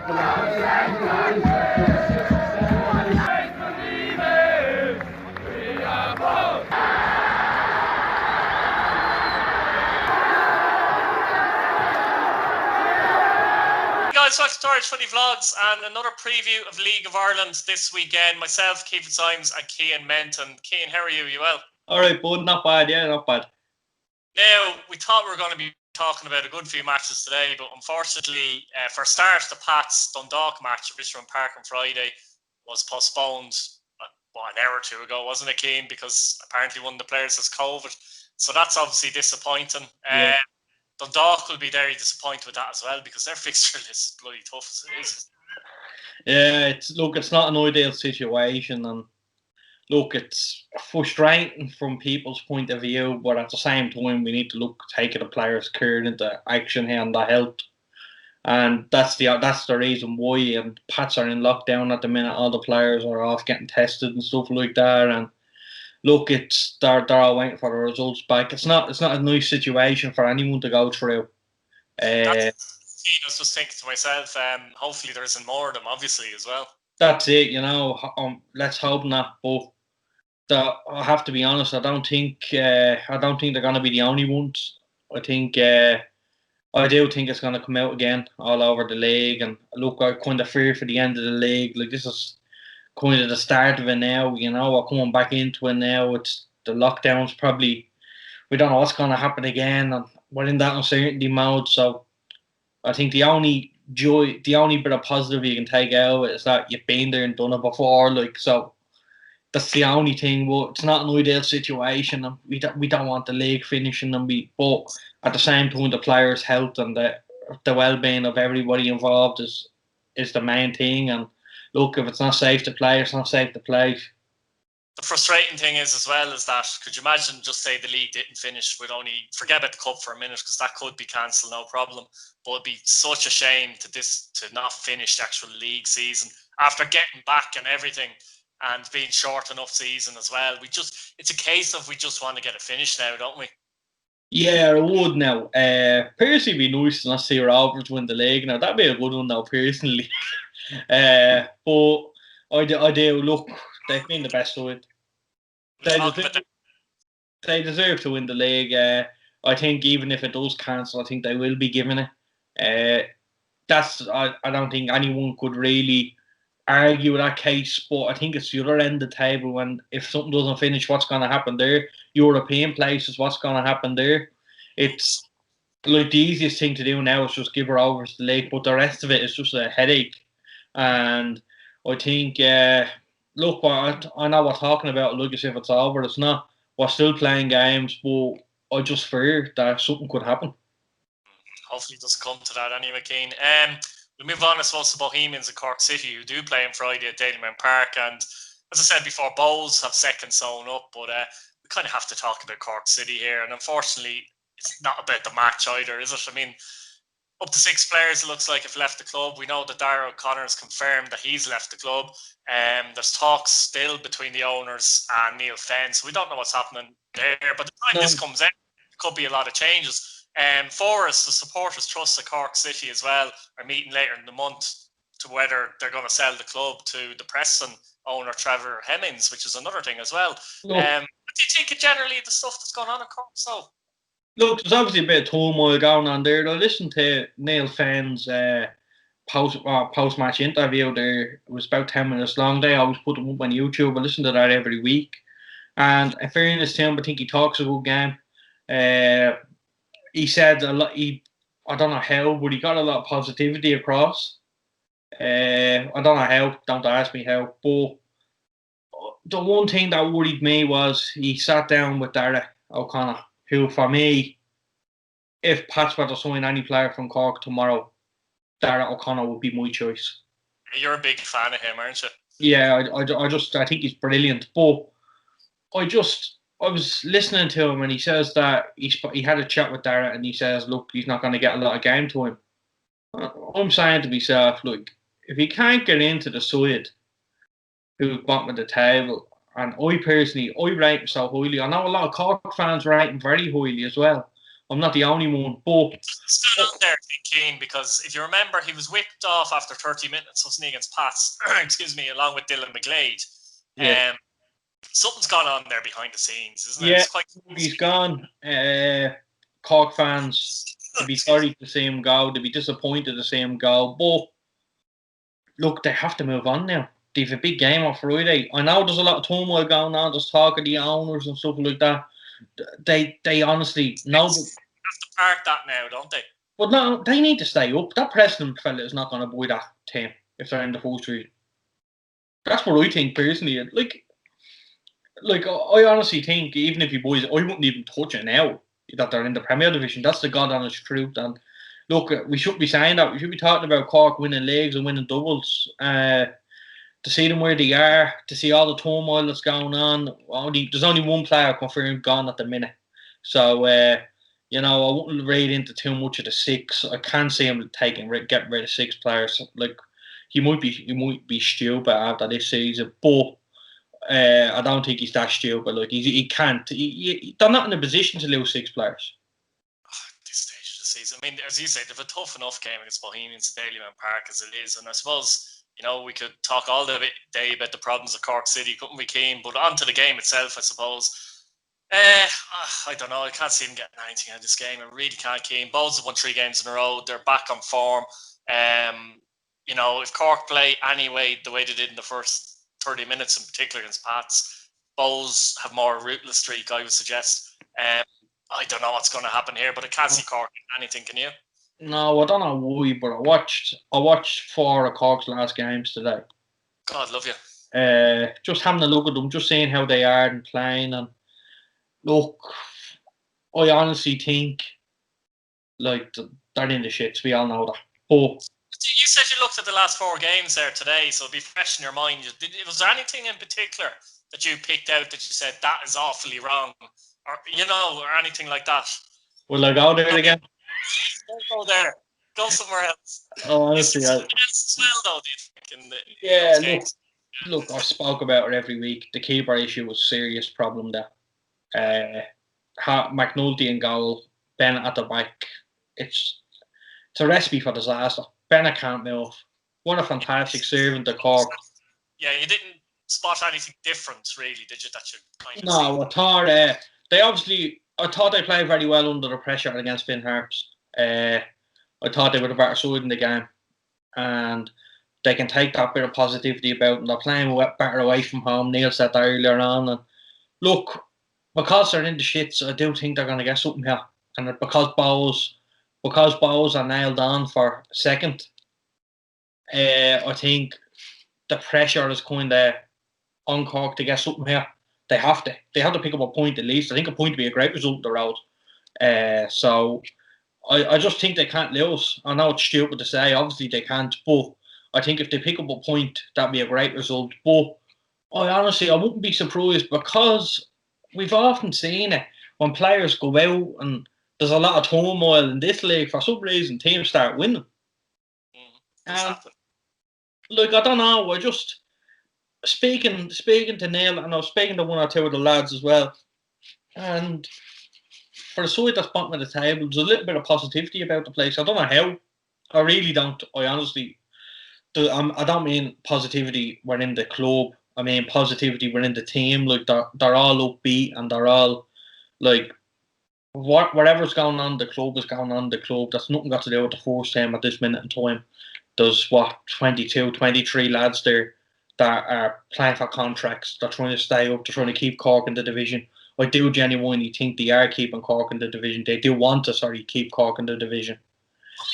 Guys, welcome to Irish Footy Vlogs and another preview of League of Ireland this weekend. Myself, Keith Symes and Cian Menton. Cian, how are you? You well? Alright, bud, not bad, yeah, not bad. Now, we thought we were going to be talking about a good few matches today, but unfortunately, for starters, the Pats Dundalk match at Richmond Park on Friday was postponed an hour or two ago, wasn't it, Cian? Because apparently one of the players has COVID. So that's obviously disappointing. Yeah. Dundalk will be very disappointed with that as well because their fixture list is bloody tough as it is. Yeah, it's not an ideal situation, and look, it's frustrating from people's point of view, but at the same time, we need to take the players' care into action here and the health, and that's the reason why. And Pats are in lockdown at the minute. All the players are off getting tested and stuff like that, and look, they're all waiting for the results back. It's not a nice situation for anyone to go through. I was just thinking to myself, hopefully there isn't more of them, obviously, as well. That's it, let's hope not. But I have to be honest, I don't think they're going to be the only ones. I do think it's going to come out again all over the league. And look, I kind of fear for the end of the league. Like, this is kind of the start of it now. We're coming back into it now. It's the lockdowns. Probably we don't know what's going to happen again, and we're in that uncertainty mode. So I think the only bit of positive you can take out is that you've been there and done it before. Like, so that's the only thing. But it's not an ideal situation, and we don't want the league finishing. But at the same time, the players' health and the well-being of everybody involved is the main thing. And look, if it's not safe to play, it's not safe to play. The frustrating thing is as well is that, could you imagine, just say the league didn't finish with forget about the cup for a minute, because that could be cancelled, no problem. But it'd be such a shame to not finish the actual league season after getting back and everything and being short enough season as well. It's a case of we just want to get it finished now, don't we? Yeah, I would now. Personally, it'd be nice to not see Rovers win the league. Now, that'd be a good one now, personally. But I do look. They've been the best of it. They deserve to win the league. I think even if it does cancel, I think they will be giving it. I don't think anyone could really argue that case. But I think it's the other end of the table. When if something doesn't finish, what's going to happen there? European places, what's going to happen there? It's like the easiest thing to do now is just give her over to the league, but the rest of it is just a headache. And I think, look, I know we're talking about, look, as if it's over. It's not. We're still playing games, but I just fear that something could happen. Hopefully it doesn't come to that anyway, Cian. We'll move on, I suppose, to Bohemians and Cork City, who do play on Friday at Dalymount Park. And as I said before, Bows have second sewn up, but we kind of have to talk about Cork City here. And unfortunately, it's not about the match either, is it? I mean, up to 6 players, it looks like, have left the club. We know that Dara O'Connor has confirmed that he's left the club. There's talks still between the owners and Neil Fenn, so we don't know what's happening there. But the time this comes out, there could be a lot of changes. For us, the supporters trust at Cork City as well are meeting later in the month to whether they're going to sell the club to the Preston owner Trevor Hemmings, which is another thing as well. Do you think generally the stuff that's going on in Cork? So, look, there's obviously a bit of turmoil going on there. I listened to Neil Fenn's post-match interview there. It was about 10 minutes long. They always put them up on YouTube. I listen to that every week. And in fairness to him, I think he talks a good game. He said a lot. I don't know how, but he got a lot of positivity across. I don't know how. Don't ask me how. But the one thing that worried me was he sat down with Dara O'Connor, who, for me, if Pats were to sign any player from Cork tomorrow, Dara O'Connor would be my choice. You're a big fan of him, aren't you? Yeah, I think he's brilliant. But I was listening to him, and he says that he had a chat with Dara, and he says, look, he's not going to get a lot of game to him. I'm saying to myself, look, if he can't get into the side who's bottom of the table, and I personally, I rate him so highly. I know a lot of Cork fans rate him very highly as well. I'm not the only one. But still on there, Keane, because if you remember, he was whipped off after 30 minutes, wasn't he, against Pats? Excuse me, along with Dylan McGlade. yeah, Something's gone on there behind the scenes, isn't it? yeah, It's quite. he's gone. Cork fans, they'd be sorry to see him go. They'd be disappointed to see him go. But look, they have to move on now. They've a big game on Friday. I know there's a lot of turmoil going on. There's talk of the owners and stuff like that. They honestly know. Have to park that now, don't they? But no, they need to stay up. That Preston fella is not going to buy that team if they're in the first three. That's what I think personally. Like I honestly think even if he buys it, I wouldn't even touch it now that they're in the Premier Division. That's the god honest truth. And look, we shouldn't be saying that. We should be talking about Cork winning leagues and winning doubles. To see them where they are, to see all the turmoil that's going on. There's only one player confirmed gone at the minute. So, you know, I wouldn't read into too much of the six. I can't see him getting rid of six players. Like he might be stupid after this season, but I don't think he's that stupid. Like he can't. They're not in a position to lose six players. At this stage of the season, I mean, as you say, they've a tough enough game against Bohemians at Daleyman Park as it is, and I suppose. You know, we could talk all day about the problems of Cork City, couldn't we, Keane? But on to the game itself, I suppose. I don't know. I can't see them getting anything out of this game. I really can't, Keane. Bowls have won 3 games in a row. They're back on form. You know, if Cork play anyway, the way they did in the first 30 minutes, in particular against Pats, Bowls have more rootless streak, I would suggest. I don't know what's going to happen here, but I can't see Cork anything, can you? No, I don't know why, but I watched 4 of Cork's last games today. God love you. Just having a look at them, just seeing how they are and playing, and look, I honestly think like they're in the shits. We all know that. But you said you looked at the last 4 games there today, so it'll be fresh in your mind. Was there anything in particular that you picked out that you said that is awfully wrong, or or anything like that? Will I go there again? Don't go there. Go somewhere else. Oh, honestly, as well, though, do you think? Yeah, look, I spoke about it every week. The keeper issue was a serious problem there. McNulty in goal, Bennett at the back. It's a recipe for disaster. Bennett can't move. What a fantastic servant to Cork. Yeah, you didn't spot anything different, really, did you? That you kind of No, I thought I thought they played very well under the pressure against Finn Harps. I thought they were the better side in the game, and they can take that bit of positivity about them. They're playing better away from home. Neil said that earlier on, and look, because they're in the shits, I do think they're going to get something here, and because Bowes are nailed on for second, I think the pressure is kind of on Cork to get something here. They have to pick up a point at least. I think a point would be a great result on the road. So I just think they can't lose. I know it's stupid to say, obviously they can't, but I think if they pick up a point, that'd be a great result. But I wouldn't be surprised, because we've often seen it when players go out and there's a lot of turmoil in this league. For some reason, teams start winning. And like, I don't know, I just speaking to Neil, and I was speaking to 1 or 2 of the lads as well. And for the side that's bottom of the table, there's a little bit of positivity about the place. I don't know how. I really don't. I honestly, I don't mean positivity within the club. I mean positivity within the team. Like they're all upbeat, and they're all like, whatever's going on, the club is going on. The club. That's nothing got to do with the first team at this minute in time. There's 22, 23 lads there that are playing for contracts. They're trying to stay up. They're trying to keep Cork in the division. I do genuinely think they are keeping Cork in the division. They do want to, keep Cork in the division.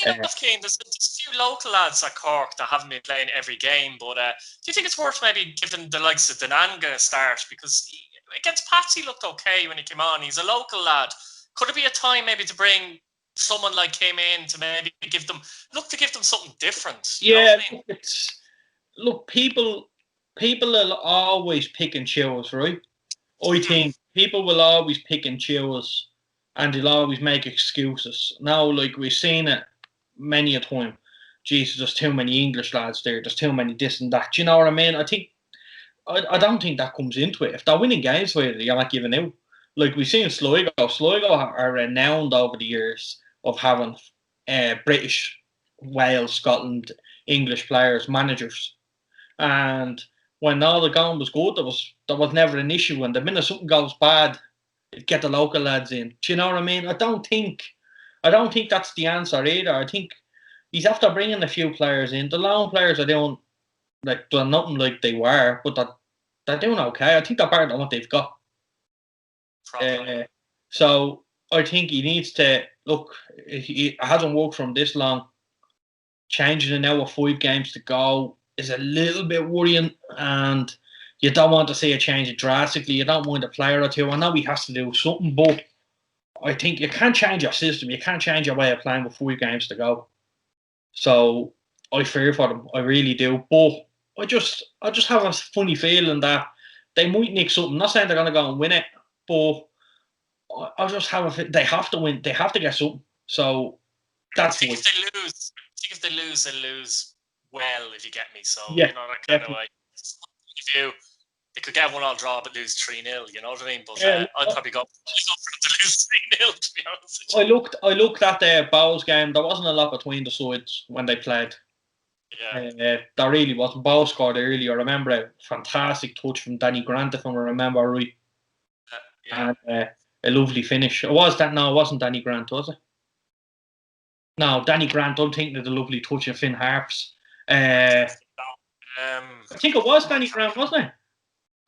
Kane, there's a few local lads at Cork that haven't been playing every game, but do you think it's worth maybe giving the likes of Denanga a start? Because against Pats, he looked okay when he came on. He's a local lad. Could it be a time maybe to bring someone like him in to maybe give them something different? Yeah, look, people will always pick and choose, right? I think people will always pick and choose, and they'll always make excuses. Now, like, we've seen it many a time. Jesus, there's too many English lads there. There's too many this and that. Do you know what I mean? I don't think that comes into it. If they're winning games for you, you're not giving out. like we've seen Sligo. Sligo are renowned over the years of having British, Wales, Scotland, English players, managers. And when all the going was good, there was never an issue. And the minute something goes bad, it'd get the local lads in. Do you know what I mean? I don't think that's the answer either. I think he's after bringing a few players in. The lone players are doing nothing like they were, but they're doing okay. I think they're better than what they've got. So I think he needs to look. It hasn't worked from this long. Changing it now with 5 games to go is a little bit worrying, and you don't want to see it change drastically. You don't want a player or two. I know he has to do something, but I think you can't change your system. You can't change your way of playing with 5 games to go. So I fear for them. I really do. But I just have a funny feeling that they might nick something. I'm not saying they're going to go and win it, but I just have they have to win. They have to get something. So that's I think if they lose, they lose well. If you get me, so yeah, you know that kind of way. If they could get 1-1 draw but lose 3-0, you know what I mean? But I'd probably go for them to lose 3-0. To be honest, I looked at the Bowles game. There wasn't a lot between the sides when they played. Yeah, there really wasn't. Bowles scored early. I remember a fantastic touch from Danny Grant, if I remember right. yeah. And a lovely finish. No, it wasn't Danny Grant, was it? No, Danny Grant. I'm thinking of the lovely touch of Finn Harps. I think it was Danny Grant, wasn't it?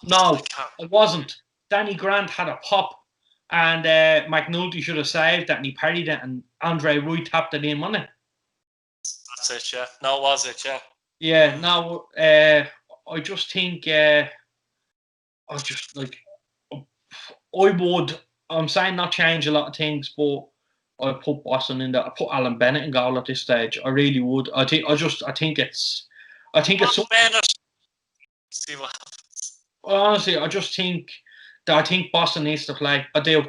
No, it wasn't. Danny Grant had a pop, and McNulty should have saved that, and he parried it, and Andre Rui tapped it in, wasn't it? That's it, yeah. No, it was it, yeah. Yeah, no, I just think, I just like, I'm saying not change a lot of things, but I put Boston in there. I put Alan Bennett in goal at this stage. I really would. I think it's Bennett. See what happens. Honestly, I just think Boston needs to play. I do.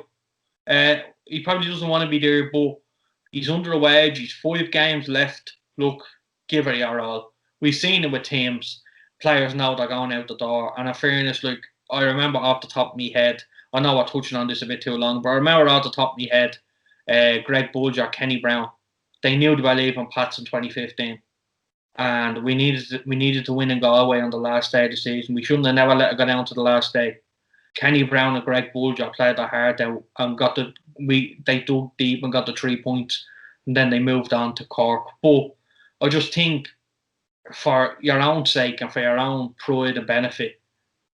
He probably doesn't want to be there, but he's under a wage. He's 5 games left. Look, give it your all. We've seen it with teams. Players know they're going out the door. And in fairness, like, I remember off the top of my head, I know I'm touching on this a bit too long, but I remember off the top of my head, Greg Bulger, Kenny Brown, they knew they were leaving Pats in 2015. And we needed to win in Galway on the last day of the season. We shouldn't have never let it go down to the last day. Kenny Brown and Greg Bulger played their heart out and they dug deep and got the 3 points, and then they moved on to Cork. But I just think, for your own sake and for your own pride and benefit,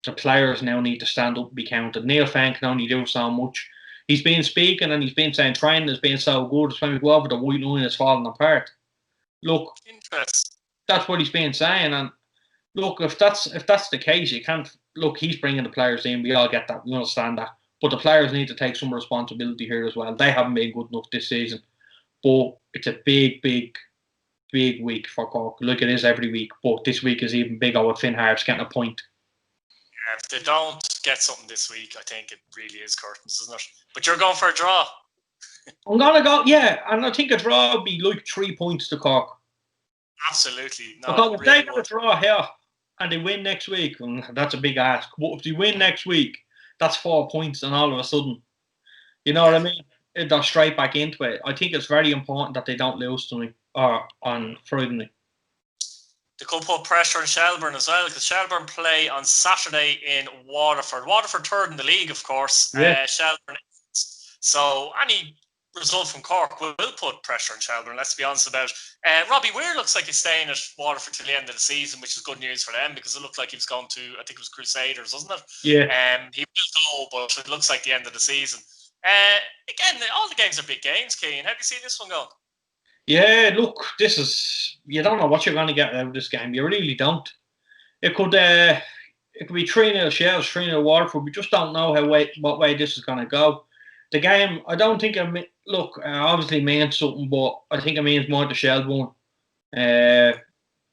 the players now need to stand up and be counted. Neil Fenn can only do so much. He's been speaking and he's been saying training has been so good. It's when we go over the white line, it's falling apart. Look, that's what he's been saying, and look, if that's the case, you can't look. He's bringing the players in. We all get that. We understand that. But the players need to take some responsibility here as well. They haven't been good enough this season. But it's a big, big, big week for Cork. Like it is every week. But this week is even bigger with Finn Harps getting a point. Yeah, if they don't get something this week, I think it really is curtains, isn't it? But you're going for a draw. I'm going to go, yeah. And I think a draw would be like 3 points to Cork. Absolutely. No, because if really they get a draw here and they win next week, and that's a big ask. But if they win next week, that's 4 points, and all of a sudden, you know what I mean? They're straight back into it. I think it's very important that they don't lose tonight or on Friday night. They could put pressure on Shelbourne as well, because Shelbourne play on Saturday in Waterford. Waterford third in the league, of course. Yeah. Shelbourne. So any result from Cork will put pressure on Shelbourne, let's be honest about it. Robbie Weir looks like he's staying at Waterford till the end of the season, which is good news for them, because it looked like he was going to, I think it was Crusaders, wasn't it? Yeah. He will go, but it looks like the end of the season. Again, all the games are big games, Cian. How do you see this one going? Yeah, look, you don't know what you're going to get out of this game. You really don't. It could be 3-0 Shells, 3-0 Waterford. We just don't know what way this is going to go. The game, I don't think obviously means something, but I think it means more to Shelbourne.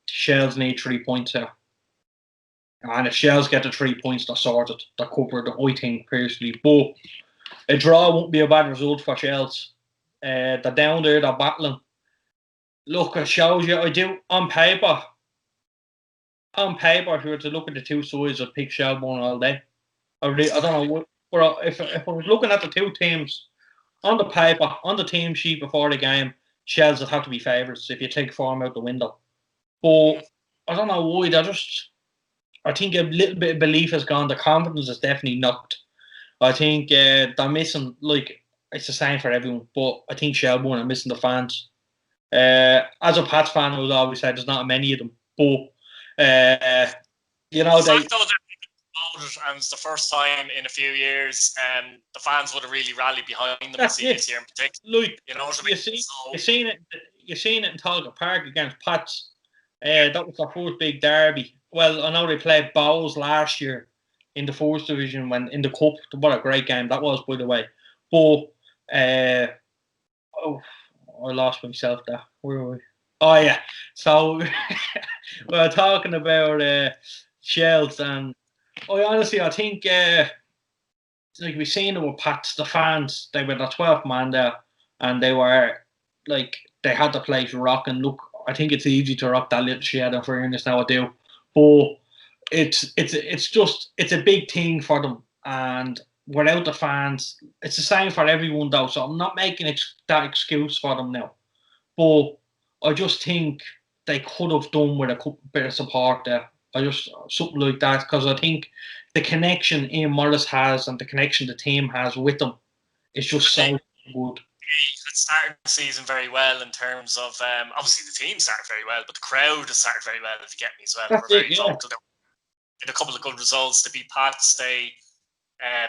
Shells need 3 points here. And if Shells get the 3 points, they're sorted. They're covered, I think, personally. But a draw won't be a bad result for Shells. They're down there, they're battling. Look, it shows you, I do, on paper, if you were to look at the two sides, I'd pick Shelbourne all day. I don't know But if I was looking at the two teams on the paper, on the team sheet before the game, Shells would have to be favourites if you take form out the window. But I don't know why. I think a little bit of belief has gone. The confidence is definitely knocked. I think they're missing, like, it's the same for everyone, but I think Shelbourne are missing the fans. As a Pats fan, I would always say there's not many of them, but the fact though and it's the first time in a few years, the fans would have really rallied behind them this year in particular. Like, you know what I mean? You've seen it in Talcott Park against Pats. That was their first big derby. Well, I know they played Bowls last year in the first division when in the cup. What a great game that was, by the way. But I lost myself there. Where were we? Oh yeah. So we're talking about Shells, and I think like we've seen them with Pats, the fans, they were the 12th man there, and they were like they had the place rocking. Look, I think it's easy to rock that little shed in fairness now I do. But it's a big thing for them, and without the fans, it's the same for everyone though. So I'm not making that excuse for them now. But I just think they could have done with a bit of support there. Something like that, because I think the connection Ian Morris has and the connection the team has with them is just so good. It started the season very well in terms of obviously the team started very well, but the crowd has started very well. If you get me as well, That's they were very vocal. They did a couple of good results to beat Pats. They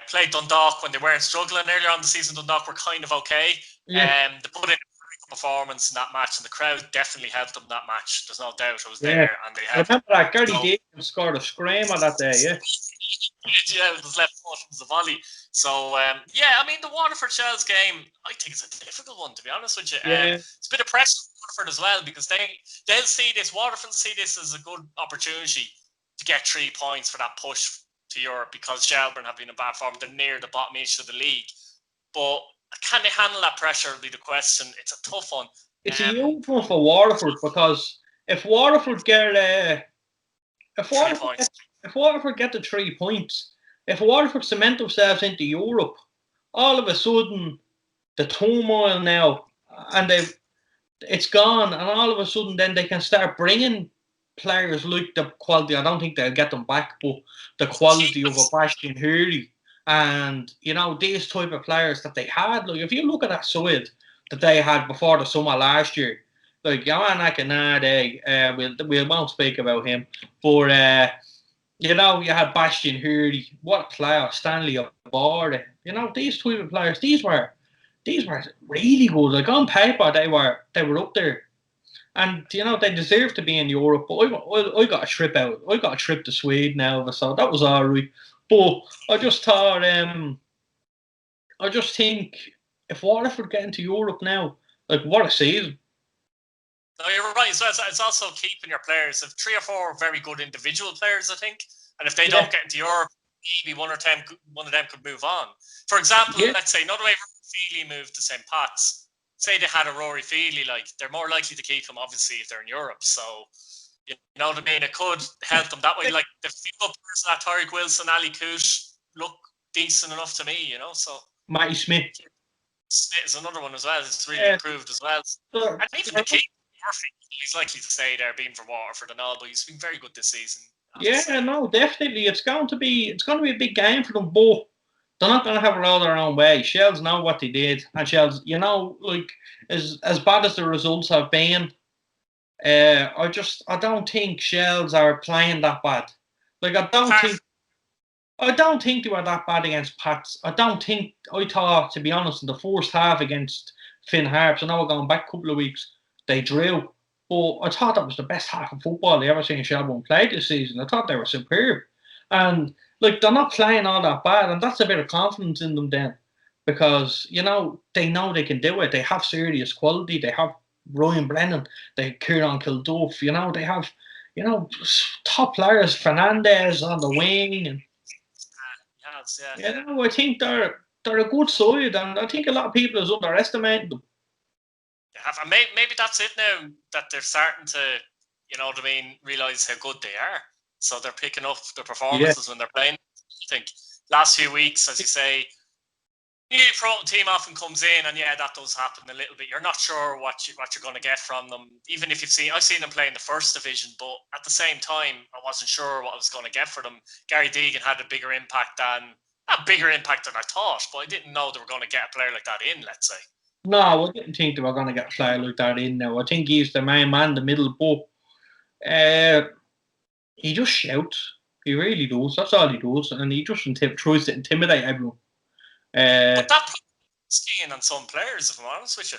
played Dundalk when they weren't struggling earlier on the season. Dundalk were kind of okay. They put in performance in that match, and the crowd definitely helped them that match. There's no doubt. I was there, and they helped. I remember that Gary Deacon scored a screamer that day. Yeah, it was left foot. It was a volley. So I mean, the Waterford Shells game, I think it's a difficult one, to be honest with you. It's a bit of pressure on Waterford as well, because they'll see this. Waterford see this as a good opportunity to get 3 points for that push to Europe, because Shelbourne have been in bad form. They're near the bottom each of the league, but can they handle that pressure will be the question. It's a tough one. It's a huge one for Waterford, because if Waterford get 3 points, if Waterford get the 3 points, if Waterford cement themselves into Europe, all of a sudden the turmoil now, and it's gone, and all of a sudden then they can start bringing players like the quality. I don't think they'll get them back, but the quality of a Bastian Hurley, and these type of players that they had. Like, if you look at that side that they had before the summer last year, like Johan Akinade, we won't speak about him, but you had Bastian Hurley, what a player, Stanley Aborde. These type of players, these were really good. Like, on paper, they were up there, and they deserve to be in Europe. But I got a trip out. I got a trip to Sweden now, so that was all right. But I just thought, I just think if Waterford get into Europe now, like, what a season. No, you're right. So it's also keeping your players. If 3 or 4 very good individual players, I think, and if they don't get into Europe, maybe one of them could move on. For example, let's say not the way Feely moved to St. Pat's. Say they had a Rory Feely, like, they're more likely to keep him, obviously, if they're in Europe. So, you know what I mean? It could help them that way. Like, the few players that Tariq Wilson, Ali Cooch look decent enough to me, so. Matty Smith. Smith is another one as well. It's really improved as well. And even the keeper, Murphy, he's likely to stay there, being for Waterford and all, but he's been very good this season. No, definitely. It's going to be a big game for them, but they're not going to have it all their own way. Shells know what they did, and Shells, like, as bad as the results have been, I don't think Shells are playing that bad. Like, I don't think they were that bad against Pats. I thought, to be honest, in the first half against Finn Harps, I know we're going back a couple of weeks, they drew. But I thought that was the best half of football they ever seen Shelbourne play this season. I thought they were superb. And, like, they're not playing all that bad, and that's a bit of confidence in them then. Because, they know they can do it. They have serious quality. They have Ryan Brennan. They have Kieran Kilduff. They have, top players. Fernandez on the wing. And, I think they're a good side, and I think a lot of people has underestimated them. And maybe that's it now, that they're starting to, realise how good they are. So they're picking up their performances when they're playing. I think last few weeks, as you say, new pro team often comes in, and that does happen a little bit. You're not sure what you're going to get from them, even if I've seen them play in the first division, but at the same time, I wasn't sure what I was going to get for them. Gary Deegan had a bigger impact than I thought, but I didn't know they were going to get a player like that in. Let's say. No, I didn't think they were going to get a player like that in now. I think he's the main man in the middle, but he just shouts. He really does. That's all he does, and he just tries to intimidate everyone. But that Cian on some players, if I'm honest with you.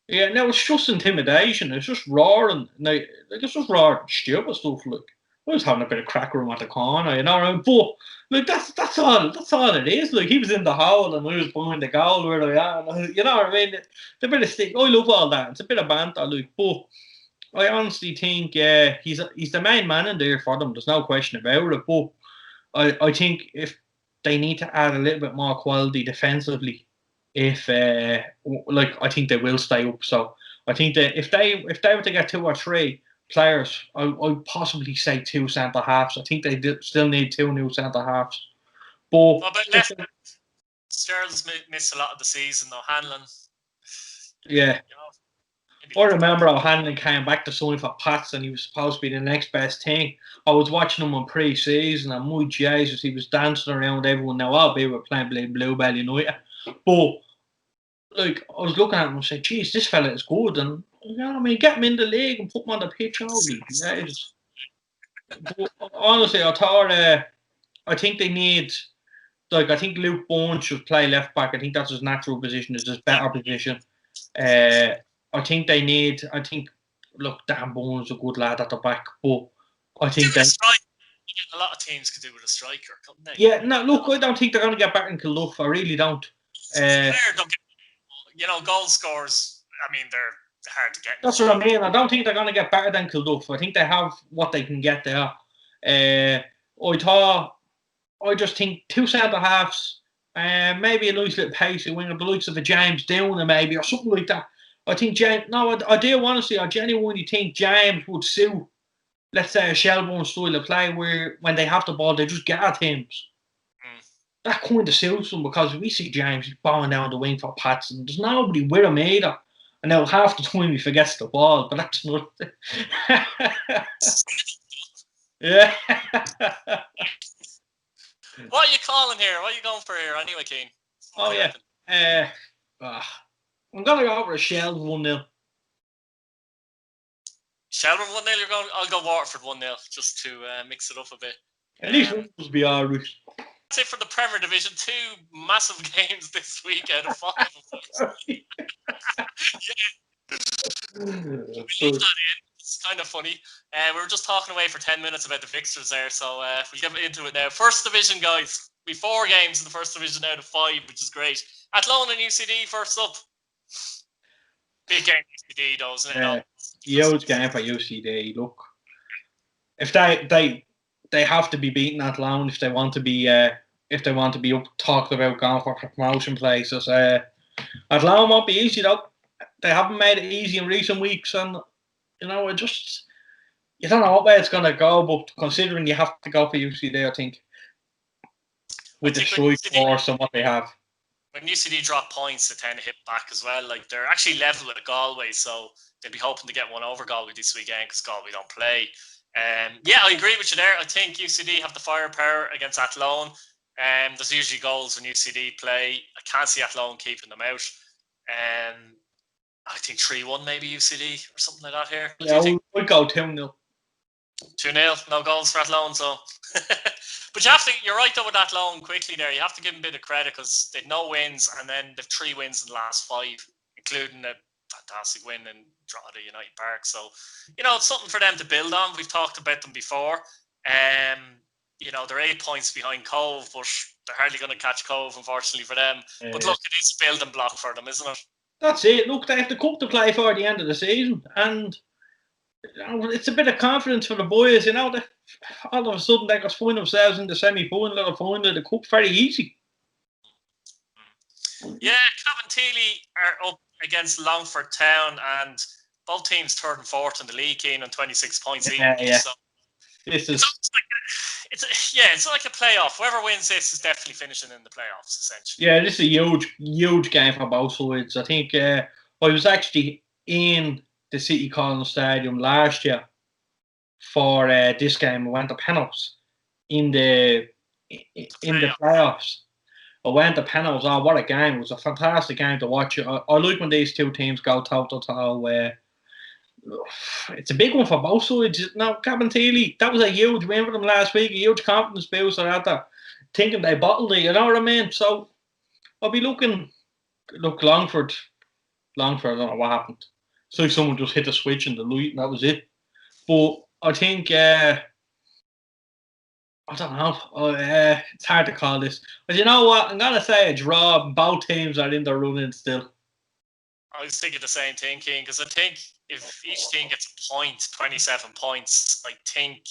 Yeah, no, it's just intimidation. It's just roaring. Like it's just roaring stupid stuff. Like I was having a bit of crack with him at the corner, but like that's all it is. Like he was in the hole and I was behind the goal where I am. You know what I mean? It's a bit of stick. I love all that. It's a bit of banter, like, but I honestly think he's the main man in there for them. There's no question about it. But I think if they need to add a little bit more quality defensively, if I think they will stay up. So I think that if they were to get 2 or 3 players, I'd possibly say 2 centre halves. I think they still need 2 new centre halves. But Sterling's missed a lot of the season though. Hanlon, yeah. I remember O'Hanlon came back to sign for Pats and he was supposed to be the next best thing. I was watching him on pre-season and my Jesus, he was dancing around with everyone. Now, albeit we're playing Bluebell United. But, like, I was looking at him and said, geez, this fella is good. And, you know what I mean, get him in the league and put him on the pitch. Holy Jesus. But, honestly, I think they need, like, I think Luke Bourne should play left back. I think that's his natural position, it's his better position. I think they need. Look, Dan Bourne's a good lad at the back, but I think that a lot of teams could do with a striker, couldn't they? Yeah, no. Look, I don't think they're going to get back in Kilduff. I really don't. Goal scorers. I mean, they're hard to get. That's what I mean. I don't think they're going to get better than Kilduff. I think they have what they can get there. I just think 2 centre halves, maybe a nice little pacey winger, the likes of a James Downer maybe or something like that. I think James. No, I do honestly. I genuinely think James would suit, let's say, a Shelbourne style of play where when they have the ball, they just get at teams. That kind of suits them because we see James bowing down the wing for Pats and there's nobody with him either. And now half the time he forgets the ball, but that's not. Yeah. What are you calling here? What are you going for here anyway, Cian? Oh, yeah. I'm going to go over a Shelbourne 1-0. Shelbourne 1-0, you're going. I'll go Waterford 1-0 just to mix it up a bit. At least it will be all right. That's it for the Premier Division. 2 massive games this week out of 5. It's kind of funny. We were just talking away for 10 minutes about the fixtures there, so we'll get into it now. First Division, guys. We 4 games in the First Division out of 5, which is great. Athlone and UCD first up. Big game for UCD, though, isn't it? Huge game for UCD. Look, if they have to be beating Athlone if they want to be up talked about going for promotion places. Athlone won't be easy though. They haven't made it easy in recent weeks, and you know you don't know what way it's going to go. But considering you have to go for UCD, I think with the strike force and what they have. When UCD drop points, they tend to hit back as well. Like they're actually level with Galway, so they'll be hoping to get one over Galway this weekend because Galway don't play. Yeah, I agree with you there. I think UCD have the firepower against Athlone. There's usually goals when UCD play. I can't see Athlone keeping them out. I think 3-1 maybe UCD or something like that here. Yeah, we'll go 2-0. 2-0, no goals for Athlone, so. But you're right though with Athlone quickly there. You have to give them a bit of credit because they've no wins and then they've 3 wins in the last 5, including a fantastic win in Drogheda United Park. So, it's something for them to build on. We've talked about them before. They're 8 points behind Cove, but they're hardly going to catch Cove, unfortunately for them. But look, it is a building block for them, isn't it? That's it. Look, they have the cup to play for at the end of the season, and it's a bit of confidence for the boys. That all of a sudden they can find themselves in the semi-final or final of the cup very easy. Yeah, Cabinteely are up against Longford Town, and both teams 3rd and 4th in the league, Cian, on 26 points each. Yeah. So it's It's like a playoff. Whoever wins this is definitely finishing in the playoffs, essentially. Yeah, this is a huge game for both sides. I think I was actually in the City Collins Stadium last year for this game. I went to penalties in the playoffs. I went to penalties. Oh, what a game! It was a fantastic game to watch. I like when these two teams go toe to toe. It's a big one for both sides. Now, Cabinteely, that was a huge win for them last week, a huge confidence booster after thinking they bottled it, you know what I mean? So I'll be looking. Look, Longford, I don't know what happened. It's like someone just hit a switch in the light and that was it. But I think, I don't know, it's hard to call this. But you know what? I'm going to say a draw. Both teams are in the running still. I was thinking the same thing, Keane, because I think if each team gets a point, 27 points, I think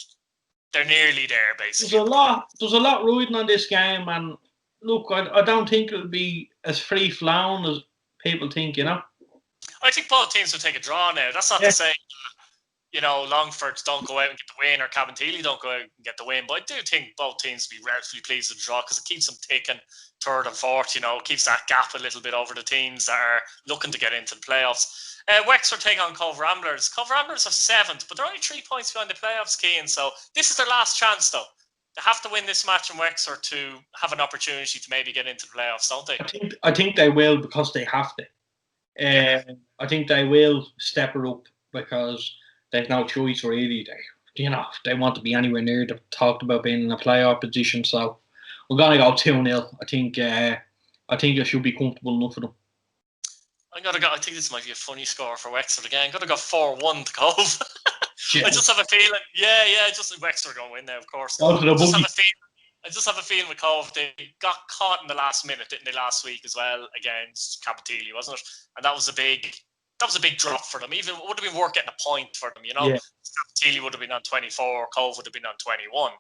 they're nearly there, basically. There's a lot riding on this game, and look, I don't think it'll be as free-flowing as people think, you know? I think both teams will take a draw now. That's not to say, Longford don't go out and get the win or Cabinteely don't go out and get the win. But I do think both teams will be relatively pleased with the draw because it keeps them ticking third and fourth, keeps that gap a little bit over the teams that are looking to get into the playoffs. Wexford take on Cove Ramblers. Cove Ramblers are 7th, but they're only 3 points behind the playoffs, Cian. So this is their last chance, though. They have to win this match in Wexford to have an opportunity to maybe get into the playoffs, don't they? I think they will because they have to. I think they will step it up because they've no choice really. They want to be anywhere near the talked about being in a playoff position. So we're gonna go 2-0. I think it should be comfortable enough for them. I think this might be a funny score for Wexford again. I'm gonna go 4-1 to Cove. I just have a feeling. Just Wexford going to win now, of course. I just have a feeling with Cove. They got caught in the last minute, didn't they, last week as well against Cabinteely, wasn't it? And that was a big drop for them. Even it would have been worth getting a point for them, Cabinteely would have been on 24, Cove would have been on 21.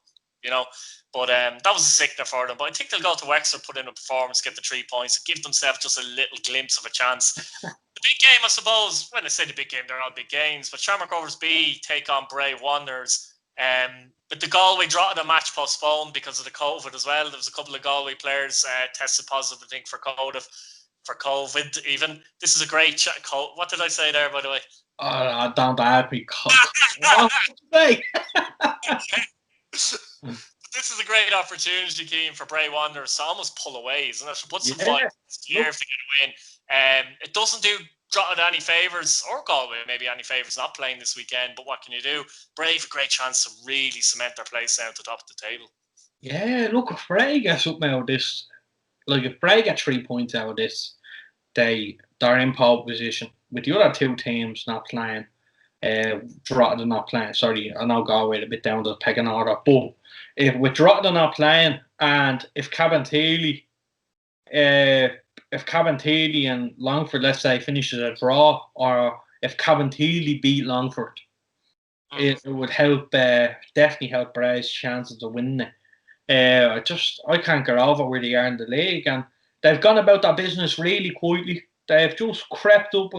But that was a sickener for them. But I think they'll go to Wexford, put in a performance, get the 3 points, give themselves just a little glimpse of a chance. The big game, I suppose, when I say the big game, they're all big games, but Shamrock Rovers B take on Bray Wanderers. But the Galway draw the match postponed because of the COVID as well. There was a couple of Galway players tested positive, I think, for COVID even. This is a great chat. What did I say there, by the way? Oh, don't ask me. What did This is a great opportunity, Keane, for Bray Wanderers to almost pull away, isn't it? Put some fight here if they get a win. It doesn't do Drogheda any favours, or Galway maybe any favours not playing this weekend, but what can you do? Bray have a great chance to really cement their place down to the top of the table. Yeah, look, if Bray gets something out of this, if Bray get 3 points out of this, they're in pole position. With the other two teams not playing, Drogheda not playing, sorry, I know Galway a bit down the pecking order, but with Drogheda not playing, and if Cabinteely and Longford, let's say, finishes a draw, or if Cabinteely beat Longford, it would help, definitely help Bray's chances of winning it. I can't get over where they are in the league, and they've gone about their business really quietly. They've just crept up.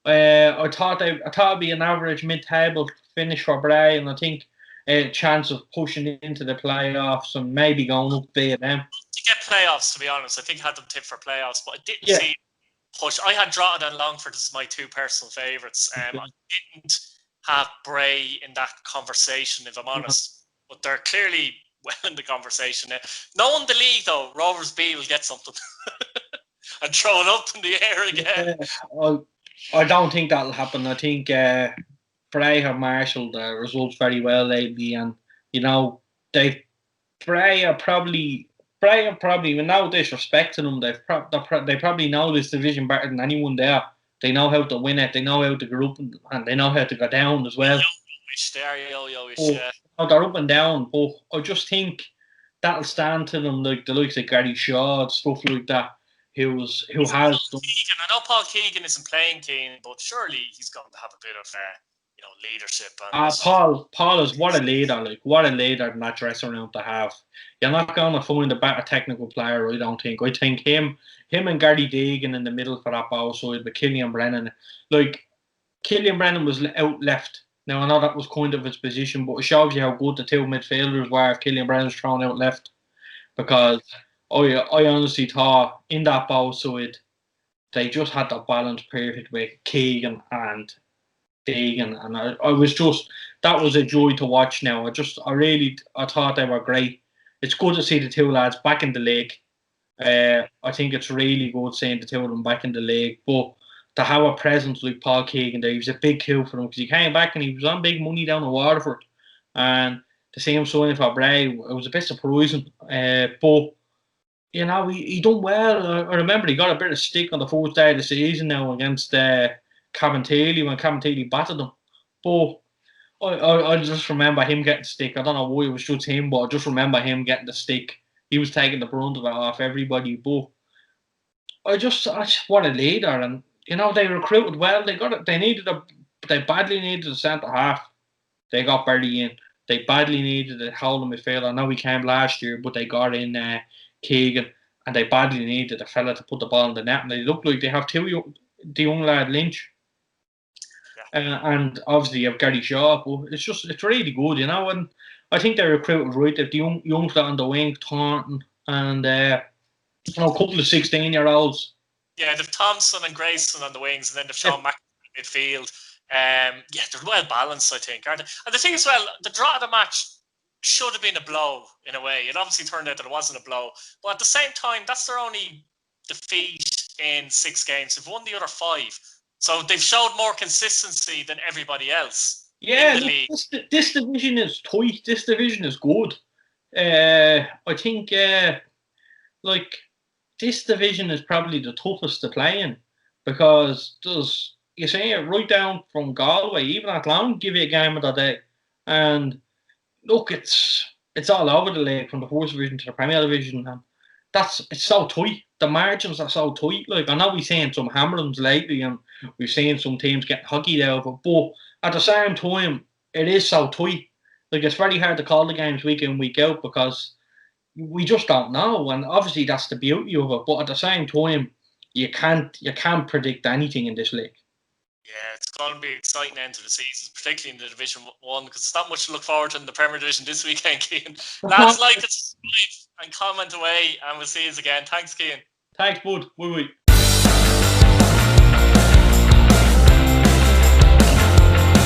I thought it'd be an average mid-table finish for Bray, and I think a chance of pushing into the playoffs and maybe going up via them. To get playoffs, to be honest, I think I had them tipped for playoffs, but I didn't see push. I had Drogheda and Longford as my two personal favourites. I didn't have Bray in that conversation, if I'm honest, but they're clearly well in the conversation now. Knowing the league, though, Rovers B will get something and throw it up in the air again. I don't think that'll happen. I think Bray have marshalled the results very well lately, and Bray are probably, with no disrespect to them, they probably know this division better than anyone there. They know how to win it. They know how to go up and they know how to go down as well. They're up and down, but I just think that'll stand to them, like the likes of Gary Shaw, stuff like that. Who has done. I know Paul Keegan isn't playing, Keane, but surely he's going to have a bit of leadership. Paul is what a leader, what a leader in that dressing room to have. You're not going to find a better technical player, I don't think. I think him and Gary Deegan in the middle for that ball side with Killian Brennan. Killian Brennan was out left Now, I know that was kind of his position, but it shows you how good the two midfielders were if Killian Brown's thrown out left. Because I honestly thought in that both side, they just had that balance perfect with Keegan and Deegan. And I was just, that was a joy to watch now. I thought they were great. It's good to see the two lads back in the league. I think it's really good seeing the two of them back in the league. But to have a presence like Paul Keegan there, he was a big coup for them because he came back and he was on big money down in Waterford. And to see him signing for Bray, it was a bit surprising. But you know, he done well. I remember he got a bit of stick on the fourth day of the season now against Cabinteely when Cabinteely battered them. But I just remember him getting stick. I don't know why it was just him, but I just remember him getting the stick. He was taking the brunt of it off everybody. But I just what a leader, and you know they recruited well. They got it. They badly needed a centre half. They got Barry in. They badly needed a holding midfielder. I know he came last year, but they got in Keegan, and they badly needed a fella to put the ball in the net. And they look like they have the young lad Lynch, and obviously you have Gary Shaw. But it's really good, you know. And I think they recruited right. They've the young fella on the wing, Thornton, and you know, a couple of 16-year-olds. Yeah, they've Thompson and Grayson on the wings, and then they've Sean Mack in midfield. Yeah, they're well balanced, I think, aren't they? And the thing as well, the draw of the match should have been a blow in a way. It obviously turned out that it wasn't a blow, but at the same time, that's their only defeat in 6 games. They've won the other 5, so they've showed more consistency than everybody else in the league. This division is tight. This division is good. I think like this division is probably the toughest to play in because you say it right down from Galway, even Athlone give you a game of the day. And look, it's all over the league from the first division to the Premier Division, and it's so tight. The margins are so tight. Like I know we've seen some hammerings lately, and we've seen some teams getting hockeyed out of it, but at the same time, it is so tight. Like it's very hard to call the games week in week out because we just don't know, and obviously that's the beauty of it. But at the same time, you can't predict anything in this league. Yeah, it's going to be exciting end to the season, particularly in the Division 1, because it's not much to look forward to in the Premier Division this weekend, Cian. Lads, like it, subscribe and comment away, and we'll see you again. Thanks, Cian. Thanks, bud. Bye.